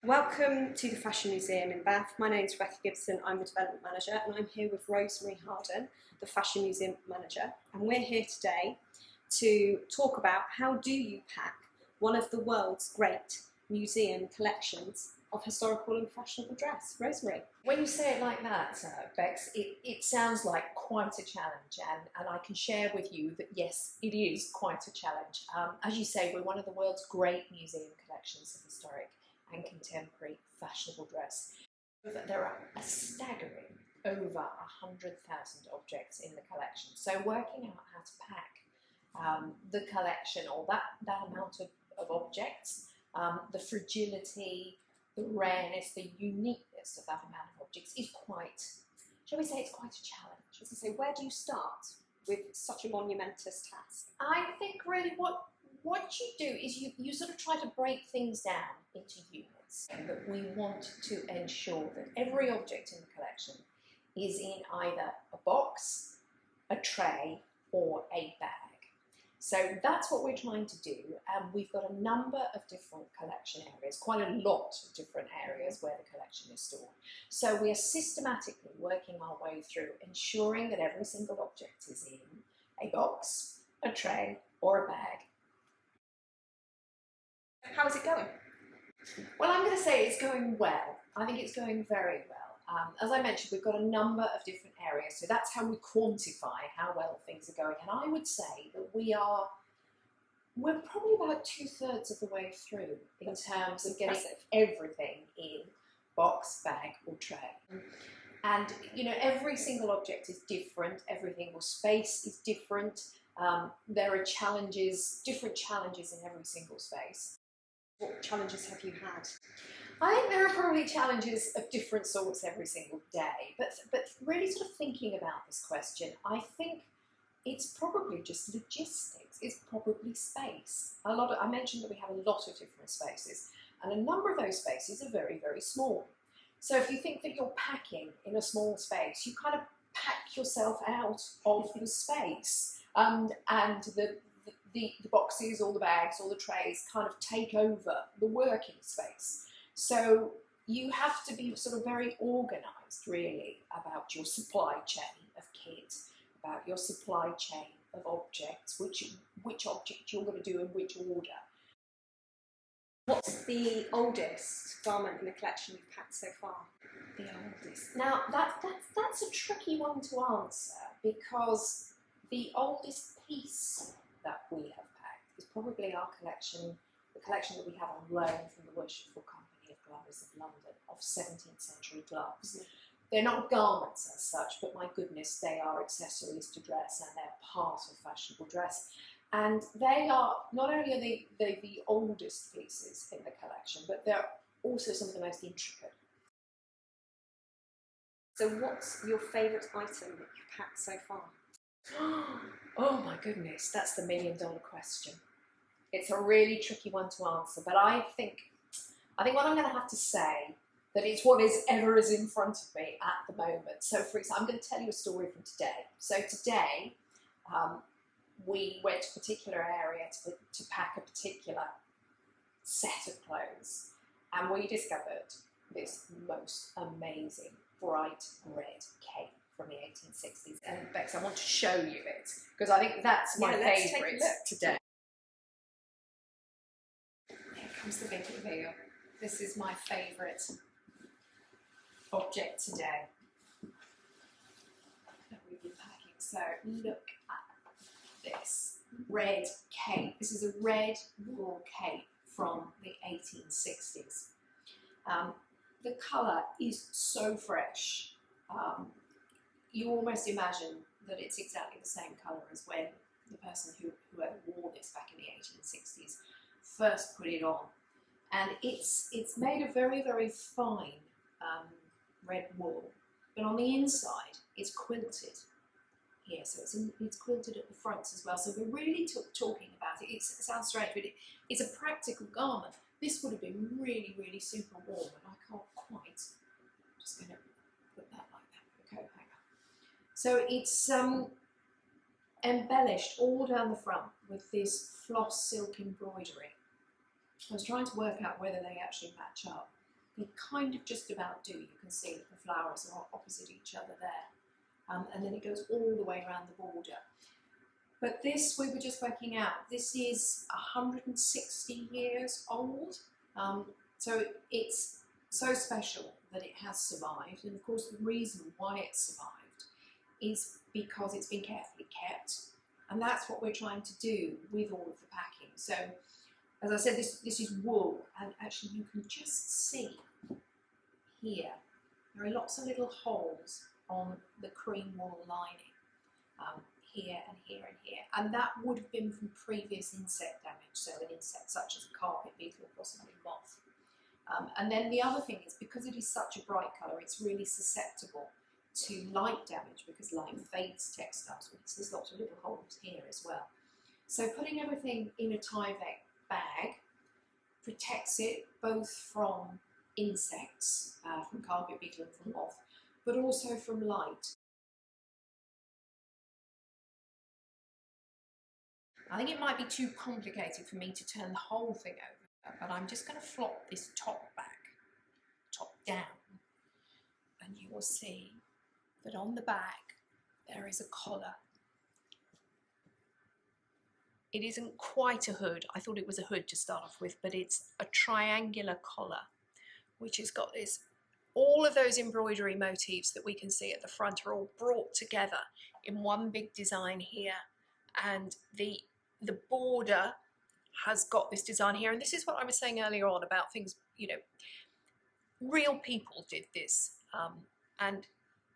Welcome to the Fashion Museum in Bath. My name is Rebecca Gibson, I'm the Development Manager, and I'm here with Rosemary Harden, the Fashion Museum Manager. And we're here today to talk about how do you pack one of the world's great museum collections of historical and fashionable dress. Rosemary. When you say it like that, Bex, it sounds like quite a challenge, and I can share with you that yes, it is quite a challenge. As you say, we're one of the world's great museum collections of historic and contemporary fashionable dress. There are a staggering over 100,000 objects in the collection. So working out how to pack the collection, or that amount of objects, the fragility, the rareness, the uniqueness of that amount of objects is quite, shall we say, it's quite a challenge. As I say, where do you start with such a monumentous task? I think really what you do is you sort of try to break things down into units. But we want to ensure that every object in the collection is in either a box, a tray, or a bag. So that's what we're trying to do, and we've got a number of different collection areas, quite a lot of different areas where the collection is stored. So we are systematically working our way through ensuring that every single object is in a box, a tray, or a bag. How is it going? Well, I'm going to say it's going well. I think it's going very well. As I mentioned, we've got a number of different areas, so that's how we quantify how well things are going. And I would say that we're probably about 2/3 of the way through in terms of getting everything in box, bag, or tray. And you know, every single object is different. Every single space is different. There are challenges, different challenges in every single space. What challenges have you had? I think there are probably challenges of different sorts every single day, but really sort of thinking about this question, I think it's probably just logistics. It's probably space. I mentioned that we have a lot of different spaces, and a number of those spaces are very, very small. So if you think that you're packing in a small space, you kind of pack yourself out of the space, and the boxes or the bags or the trays kind of take over the working space. So you have to be sort of very organised really about your supply chain of kit, about your supply chain of objects, which object you're going to do in which order. What's the oldest garment in the collection you've packed so far? The oldest. Now that's a tricky one to answer, because the oldest piece that we have packed is probably our collection, the collection that we have on loan from the Worshipful Company of Glovers of London, of 17th century gloves. They're not garments as such, but my goodness, they are accessories to dress, and they're part of fashionable dress. And they are, not only are they the oldest pieces in the collection, but they're also some of the most intricate. So what's your favourite item that you've packed so far? Oh my goodness, that's the $1 million question. It's a really tricky one to answer, but I think what I'm going to have to say that it's what is ever is in front of me at the moment. So for example, I'm going to tell you a story from today. So today we went to a particular area to pack a particular set of clothes, and we discovered this most amazing bright red cape from the 1860s. And Bex, I want to show you it, because I think that's my favourite today. Here comes the big reveal. This is my favourite object today that we've been packing. So look at this red cape. This is a red wool cape from the 1860s. The colour is so fresh. You almost imagine that it's exactly the same colour as when the person whoever wore this back in the 1860s first put it on. And it's made of very, very fine red wool, but on the inside it's quilted here, so it's quilted at the fronts as well. So we're really talking about it. It sounds strange, but it's a practical garment. This would have been really, really super warm, and I can't quite. I'm just going to put that like that for the coat hanger. So it's embellished all down the front with this floss silk embroidery. I was trying to work out whether they actually match up. they kind of just about do. You can see the flowers are opposite each other there. And then it goes all the way around the border. But this, we were just working out, this is 160 years old. So it's so special that it has survived. And of course, the reason why it survived is because it's been carefully kept. And that's what we're trying to do with all of the packing. So, as I said, this is wool. And actually, you can just see here, there are lots of little holes on the cream wool lining. Here and here and here, and that would have been from previous insect damage, so an insect such as a carpet beetle or possibly moth. And then the other thing is, because it is such a bright colour, it's really susceptible to light damage because light fades textiles. There's lots of little holes here as well. So putting everything in a Tyvek bag protects it both from insects, from carpet beetle and from moth, but also from light. I think it might be too complicated for me to turn the whole thing over, but I'm just going to flop this top down, and you will see that on the back there is a collar. It isn't quite a hood. I thought it was a hood to start off with, but it's a triangular collar, which has got this, all of those embroidery motifs that we can see at the front are all brought together in one big design here, and the border has got this design here. And this is what I was saying earlier on about things, you know, real people did this, and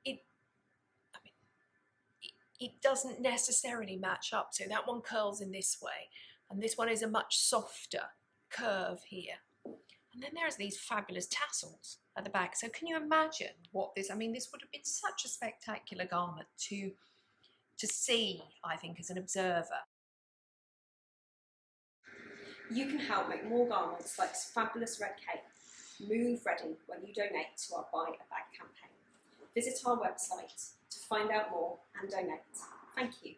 it doesn't necessarily match up. So that one curls in this way, and this one is a much softer curve here. And then there's these fabulous tassels at the back. So can you imagine what this, I mean, this would have been such a spectacular garment to see, I think, as an observer. You can help make more garments like this fabulous red cape move ready when you donate to our Buy a Bag campaign. Visit our website to find out more and donate. Thank you.